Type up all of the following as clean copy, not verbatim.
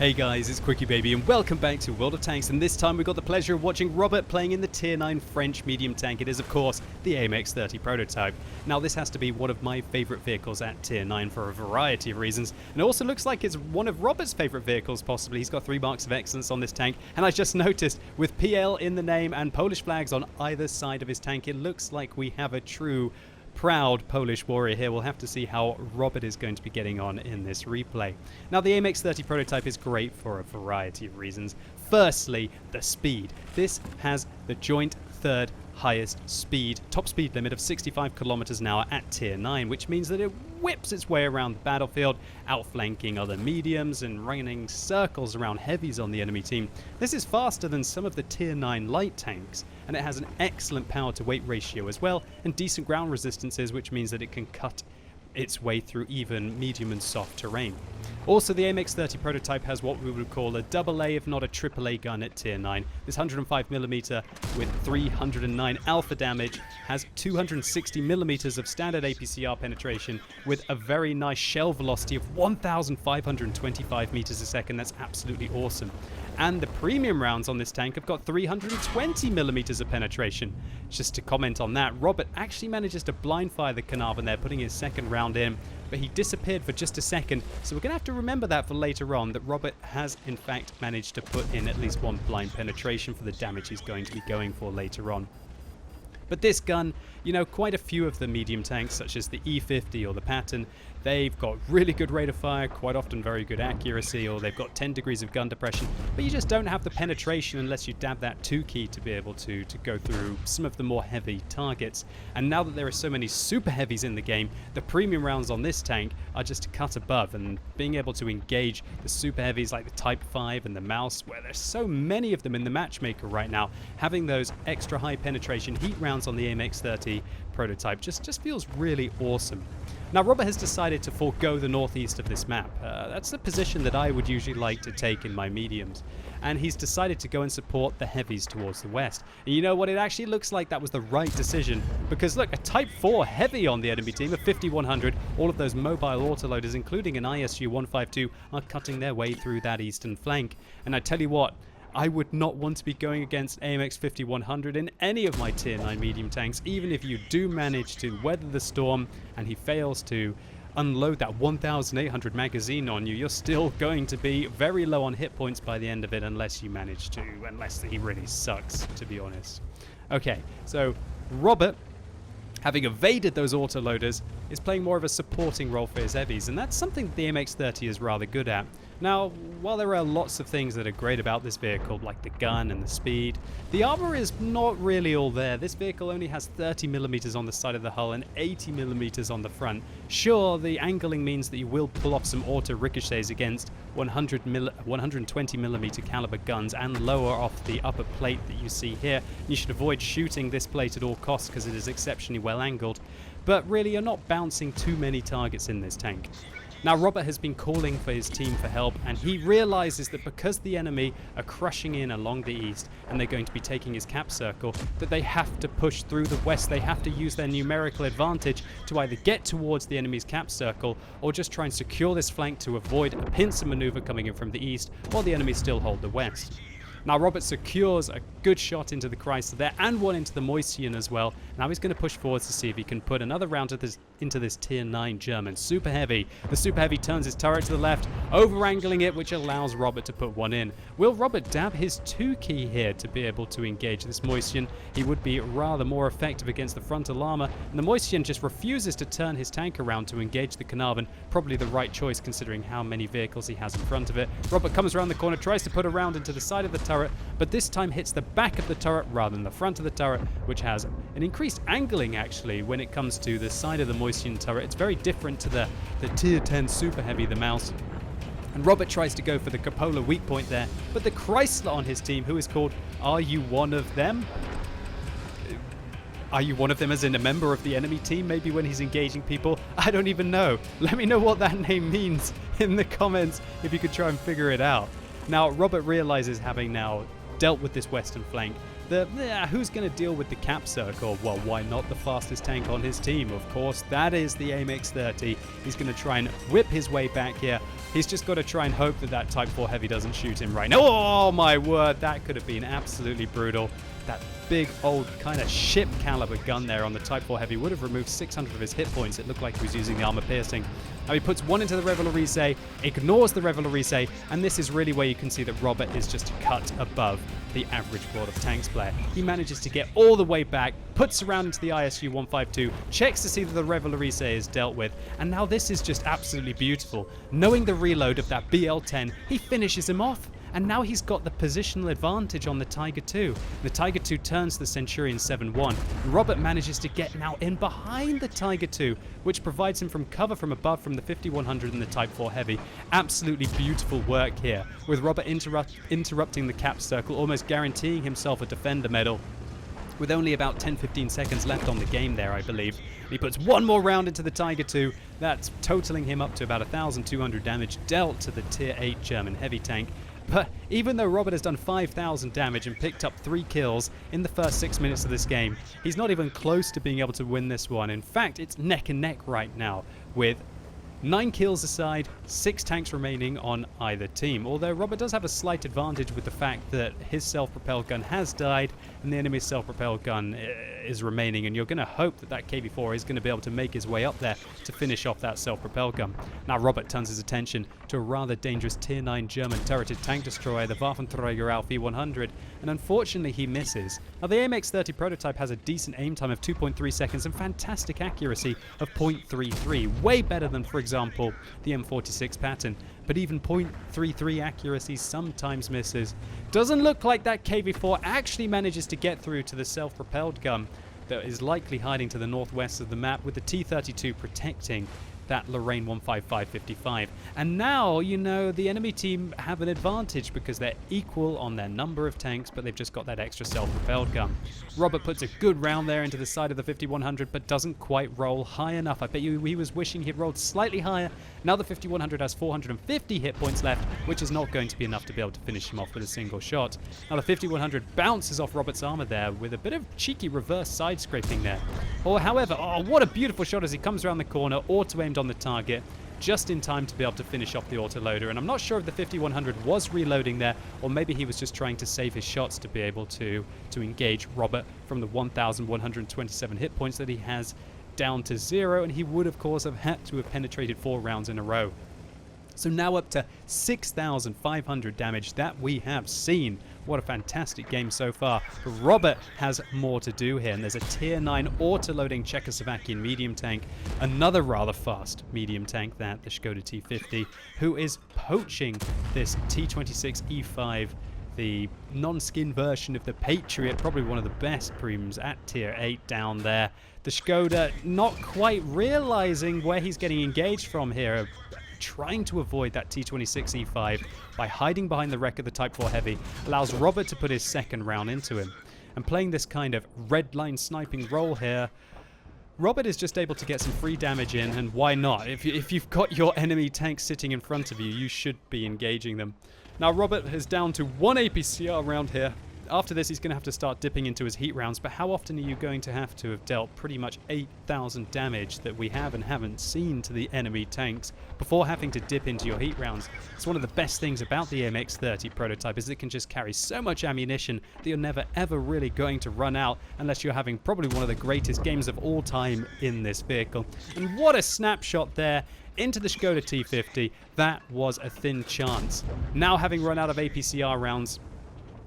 Hey guys, it's QuickyBaby and welcome back to World of Tanks, and this time we got the pleasure of watching Robert playing in the Tier 9 French medium tank. It is of course the AMX-30 prototype. Now this has to be one of my favourite vehicles at Tier 9 for a variety of reasons, and it also looks like it's one of Robert's favourite vehicles possibly. He's got 3 marks of excellence on this tank, and I just noticed with PL in the name and Polish flags on either side of his tank, it looks like we have a true proud Polish warrior here. We'll have to see how Robert is going to be getting on in this replay. Now the AMX-30 prototype is great for a variety of reasons. Firstly, the speed. This has the joint third highest speed, top speed limit of 65 kilometers an hour at Tier 9, which means that it whips its way around the battlefield, outflanking other mediums and running circles around heavies on the enemy team. This is faster than some of the Tier 9 light tanks, and it has an excellent power to weight ratio as well, and decent ground resistances, which means that it can cut its way through even medium and soft terrain. Also, the AMX-30 prototype has what we would call a AA if not a AAA gun at Tier 9. This 105mm with 309 alpha damage has 260mm of standard APCR penetration with a very nice shell velocity of 1,525 meters a second. That's absolutely awesome. And the premium rounds on this tank have got 320mm of penetration. Just to comment on that, Robert actually manages to blind fire the Carnarvon there, putting his second round in, but he disappeared for just a second, so we're going to have to remember that for later on, that Robert has in fact managed to put in at least one blind penetration for the damage he's going to be going for later on. But this gun, you know, quite a few of the medium tanks, such as the E50 or the Patton, they've got really good rate of fire, quite often very good accuracy, or they've got 10 degrees of gun depression, but you just don't have the penetration unless you dab that 2 key to be able to go through some of the more heavy targets. And now that there are so many super heavies in the game, the premium rounds on this tank are just a cut above, and being able to engage the super heavies like the Type 5 and the Mouse, where there's so many of them in the matchmaker right now, having those extra high penetration heat rounds on the AMX-30 prototype just feels really awesome. Now Robert has decided to forego the northeast of this map. That's the position that I would usually like to take in my mediums, and he's decided to go and support the heavies towards the west. And you know what, it actually looks like that was the right decision, because look, a Type 4 heavy on the enemy team, a 5100, all of those mobile autoloaders including an ISU 152 are cutting their way through that eastern flank. And I tell you what, I would not want to be going against AMX 5100 in any of my Tier 9 medium tanks. Even if you do manage to weather the storm and he fails to unload that 1800 magazine on you, you're still going to be very low on hit points by the end of it, unless you manage to, unless he really sucks, to be honest. Okay, so Robert, having evaded those autoloaders, is playing more of a supporting role for his heavies, and that's something that the AMX-30 is rather good at. Now, while there are lots of things that are great about this vehicle, like the gun and the speed, the armor is not really all there. This vehicle only has 30mm on the side of the hull and 80mm on the front. Sure, the angling means that you will pull off some auto ricochets against 120mm caliber guns and lower off the upper plate that you see here. You should avoid shooting this plate at all costs because it is exceptionally well angled, but really you're not bouncing too many targets in this tank. Now Robert has been calling for his team for help, and he realizes that because the enemy are crushing in along the east and they're going to be taking his cap circle, that they have to push through the west. They have to use their numerical advantage to either get towards the enemy's cap circle or just try and secure this flank to avoid a pincer maneuver coming in from the east while the enemy still hold the west. Now Robert secures a good shot into the Chrysler there and one into the Moistion as well. Now he's going to push forwards to see if he can put another round into this Tier 9 German Super Heavy. The Super Heavy turns his turret to the left, over-angling it, which allows Robert to put one in. Will Robert dab his 2 key here to be able to engage this Moistion? He would be rather more effective against the frontal armor, and the Moistion just refuses to turn his tank around to engage the Carnarvon. Probably the right choice considering how many vehicles he has in front of it. Robert comes around the corner, tries to put a round into the side of the turret, but this time hits the back of the turret rather than the front of the turret, which has an increased angling actually when it comes to the side of the Moistion turret. It's very different to the Tier 10 Super Heavy, the Mouse. And Robert tries to go for the cupola weak point there, but the Chrysler on his team, who is called Are You One of Them? Are you one of them as in a member of the enemy team, maybe when he's engaging people? I don't even know. Let me know what that name means in the comments if you could try and figure it out. Now, Robert realizes, having now dealt with this western flank, that who's going to deal with the cap circle? Well, why not the fastest tank on his team? Of course, that is the AMX-30. He's going to try and whip his way back here. He's just got to try and hope that that Type 4 Heavy doesn't shoot him right now. Oh my word, that could have been absolutely brutal. That big old kind of ship caliber gun there on the Type 4 Heavy would have removed 600 of his hit points. It looked like he was using the armor piercing. Now he puts one into the Reveillerise, ignores the Reveillerise, and this is really where you can see that Robert is just a cut above the average World of Tanks player. He manages to get all the way back, puts around into the ISU 152, checks to see that the Reveillerise is dealt with, and now this is just absolutely beautiful. Knowing the reload of that BL-10, he finishes him off. And now he's got the positional advantage on the Tiger II. The Tiger II turns the Centurion 7-1. Robert manages to get now in behind the Tiger II, which provides him from cover from above from the 5100 and the Type 4 Heavy. Absolutely beautiful work here, with Robert interrupting the cap circle, almost guaranteeing himself a defender medal. With only about 10-15 seconds left on the game there, I believe. He puts one more round into the Tiger II. That's totaling him up to about 1,200 damage dealt to the Tier 8 German heavy tank. But even though Robert has done 5,000 damage and picked up 3 kills in the first 6 minutes of this game, he's not even close to being able to win this one. In fact, it's neck and neck right now, with 9 kills aside, 6 tanks remaining on either team. Although Robert does have a slight advantage with the fact that his self-propelled gun has died and the enemy's self-propelled gun is remaining, and you're going to hope that that KV-4 is going to be able to make his way up there to finish off that self-propelled gun. Now Robert turns his attention to a rather dangerous Tier 9 German turreted tank destroyer, the Waffenträger Alpha 100, and unfortunately he misses. Now the AMX-30 prototype has a decent aim time of 2.3 seconds and fantastic accuracy of 0.33, way better than, for example, the M46 pattern, but even 0.33 accuracy sometimes misses. Doesn't look like that KV-4 actually manages to get through to the self-propelled gun that is likely hiding to the northwest of the map, with the T-32 protecting that Lorraine 155-55. And now, you know, the enemy team have an advantage because they're equal on their number of tanks, but they've just got that extra self-propelled gun. Robert puts a good round there into the side of the 5100, but doesn't quite roll high enough. I bet you he was wishing he'd rolled slightly higher. Now the 5100 has 450 hit points left, which is not going to be enough to be able to finish him off with a single shot. Now the 5100 bounces off Robert's armor there with a bit of cheeky reverse side scraping there. Or however, oh, what a beautiful shot as he comes around the corner, auto-aimed on the target, just in time to be able to finish off the autoloader. And I'm not sure if the 5100 was reloading there, or maybe he was just trying to save his shots to be able to engage Robert from the 1,127 hit points that he has down to 0, and he would of course have had to have penetrated 4 rounds in a row. So now up to 6,500 damage that we have seen. What a fantastic game so far. But Robert has more to do here, and there's a Tier 9 auto-loading Czechoslovakian medium tank, another rather fast medium tank, that the Škoda T50, who is poaching this T26E5, the non-skin version of the Patriot, probably one of the best prims at Tier 8 down there. The Škoda not quite realizing where he's getting engaged from here, trying to avoid that T26E5 by hiding behind the wreck of the Type 4 Heavy, allows Robert to put his second round into him. And playing this kind of red line sniping role here, Robert is just able to get some free damage in, and why not? If you've got your enemy tank sitting in front of you, you should be engaging them. Now Robert is down to 1 APCR round here. After this, he's going to have to start dipping into his heat rounds, but how often are you going to have dealt pretty much 8,000 damage that we have and haven't seen to the enemy tanks before having to dip into your heat rounds? It's one of the best things about the MX-30 prototype, is it can just carry so much ammunition that you're never ever really going to run out unless you're having probably one of the greatest games of all time in this vehicle. And what a snapshot there into the Škoda T50. That was a thin chance. Now having run out of APCR rounds,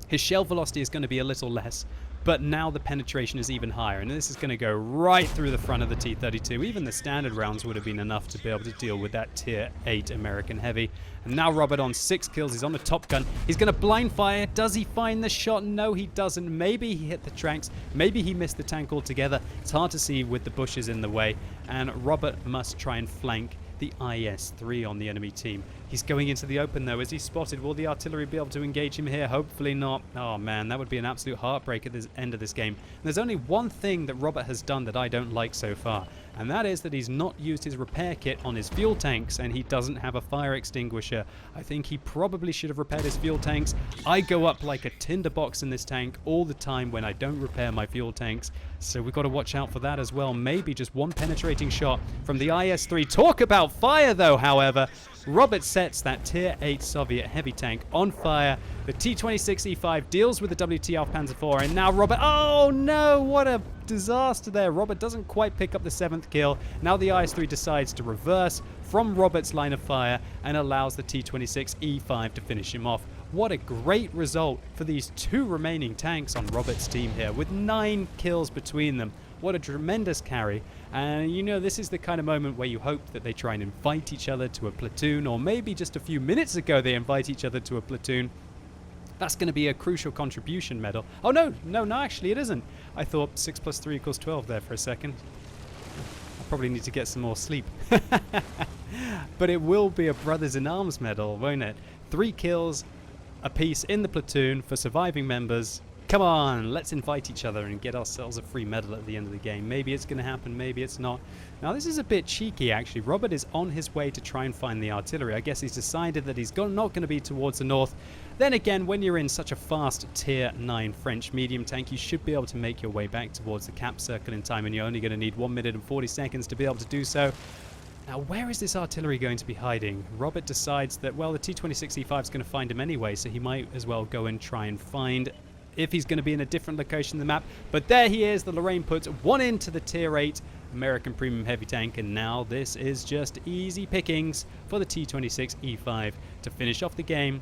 his shell velocity is going to be a little less, but now the penetration is even higher, and this is going to go right through the front of the T-32. Even the standard rounds would have been enough to be able to deal with that Tier 8 American Heavy. And now Robert on 6 kills. He's on the top gun. He's going to blind fire. Does he find the shot? No, he doesn't. Maybe he hit the tracks. Maybe he missed the tank altogether. It's hard to see with the bushes in the way, and Robert must try and flank the IS-3 on the enemy team. He's going into the open though. Is he spotted? Will the artillery be able to engage him here? Hopefully not. Oh man, that would be an absolute heartbreak at the end of this game. And there's only one thing that Robert has done that I don't like so far, and that is that he's not used his repair kit on his fuel tanks, and he doesn't have a fire extinguisher. I think he probably should have repaired his fuel tanks. I go up like a tinderbox in this tank all the time when I don't repair my fuel tanks, so we've got to watch out for that as well. Maybe just one penetrating shot from the IS-3. Talk about fire though, however. Robert sets that Tier 8 Soviet heavy tank on fire. The T-26E5 deals with the WT Panzer IV, and now Robert... Oh no, what a disaster there. Robert doesn't quite pick up the 7th kill. Now the IS-3 decides to reverse from Robert's line of fire and allows the T-26E5 to finish him off. What a great result for these two remaining tanks on Robert's team here, with 9 kills between them. What a tremendous carry. And you know, this is the kind of moment where you hope that they try and invite each other to a platoon, or maybe just a few minutes ago they invite each other to a platoon. That's going to be a crucial contribution medal. Oh no, actually it isn't. I thought 6 + 3 = 12 there for a second. I probably need to get some more sleep. But it will be a Brothers in Arms medal, won't it? 3 kills apiece in the platoon for surviving members. Come on, let's invite each other and get ourselves a free medal at the end of the game. Maybe it's going to happen, maybe it's not. Now this is a bit cheeky actually. Robert is on his way to try and find the artillery. I guess he's decided that he's not going to be towards the north. Then again, when you're in such a fast Tier 9 French medium tank, you should be able to make your way back towards the cap circle in time, and you're only going to need 1 minute and 40 seconds to be able to do so. Now, where is this artillery going to be hiding? Robert decides that, well, the T-26E5 is going to find him anyway, so he might as well go and try and find if he's going to be in a different location on the map. But there he is. The Lorraine puts 1 into the Tier 8 American Premium Heavy Tank, and now this is just easy pickings for the T-26E5 to finish off the game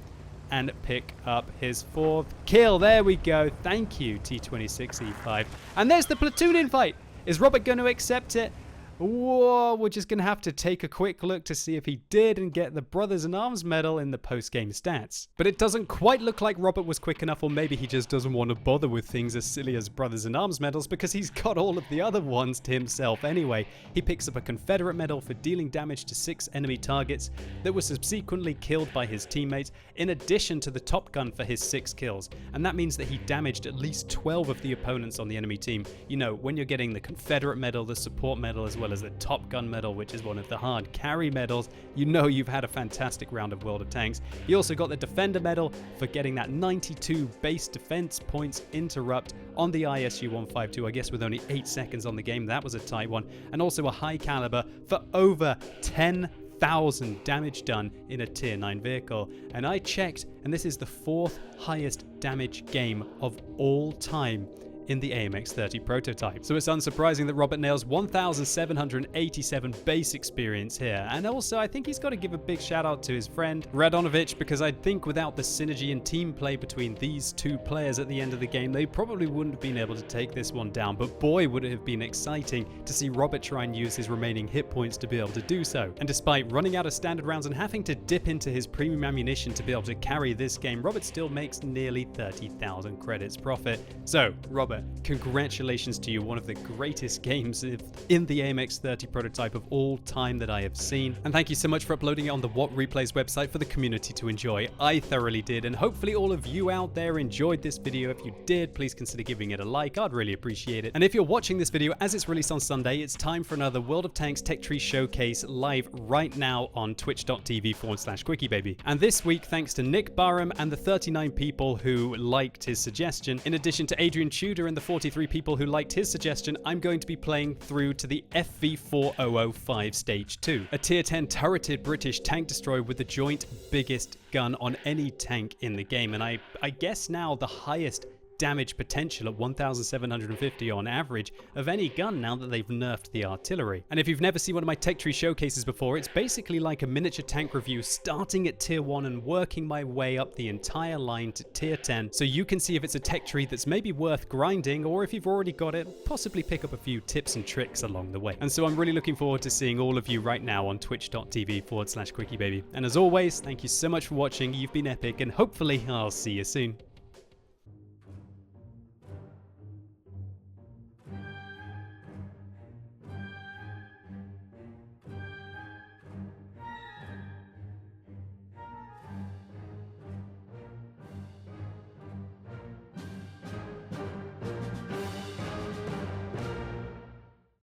and pick up his 4th kill. There we go. Thank you, T-26E5. And there's the platoon invite. Is Robert going to accept it? Whoa, we're just going to have to take a quick look to see if he did and get the Brothers in Arms medal in the post-game stats. But it doesn't quite look like Robert was quick enough, or maybe he just doesn't want to bother with things as silly as Brothers in Arms medals, because he's got all of the other ones to himself anyway. He picks up a Confederate medal for dealing damage to 6 enemy targets that were subsequently killed by his teammates, in addition to the Top Gun for his 6 kills. And that means that he damaged at least 12 of the opponents on the enemy team. You know, when you're getting the Confederate medal, the support medal, as well as the Top Gun medal, which is one of the hard carry medals, you know you've had a fantastic round of World of Tanks. He also got the Defender medal for getting that 92 base defense points interrupt on the ISU-152, I guess with only 8 seconds on the game. That was a tight one. And also a high caliber for over 10,000 damage done in a Tier 9 vehicle. And I checked, and this is the 4th highest damage game of all time in the AMX-30 prototype. So it's unsurprising that Robert nails 1,787 base experience here. And also, I think he's got to give a big shout out to his friend Radonovich, because I think without the synergy and team play between these two players at the end of the game, they probably wouldn't have been able to take this one down. But boy, would it have been exciting to see Robert try and use his remaining hit points to be able to do so. And despite running out of standard rounds and having to dip into his premium ammunition to be able to carry this game, Robert still makes nearly 30,000 credits profit. So, Robert, congratulations to you, one of the greatest games in the AMX-30 prototype of all time that I have seen. And thank you so much for uploading it on the What Replays website for the community to enjoy. I thoroughly did, and hopefully all of you out there enjoyed this video. If you did, please consider giving it a like. I'd really appreciate it. And if you're watching this video as it's released on Sunday, it's time for another World of Tanks Tech Tree Showcase live right now on twitch.tv/QuickyBaby. And this week, thanks to Nick Barham and the 39 people who liked his suggestion, in addition to Adrian Tudor and the 43 people who liked his suggestion, I'm going to be playing through to the FV4005 Stage 2, a Tier 10 turreted British tank destroyer with the joint biggest gun on any tank in the game, and I guess now the highest damage potential at 1,750 on average of any gun now that they've nerfed the artillery. And if you've never seen one of my Tech Tree showcases before, it's basically like a miniature tank review, starting at Tier 1 and working my way up the entire line to Tier 10, so you can see if it's a Tech Tree that's maybe worth grinding, or if you've already got it, possibly pick up a few tips and tricks along the way. And so I'm really looking forward to seeing all of you right now on twitch.tv/QuickyBaby. And as always, thank you so much for watching. You've been epic, and hopefully I'll see you soon.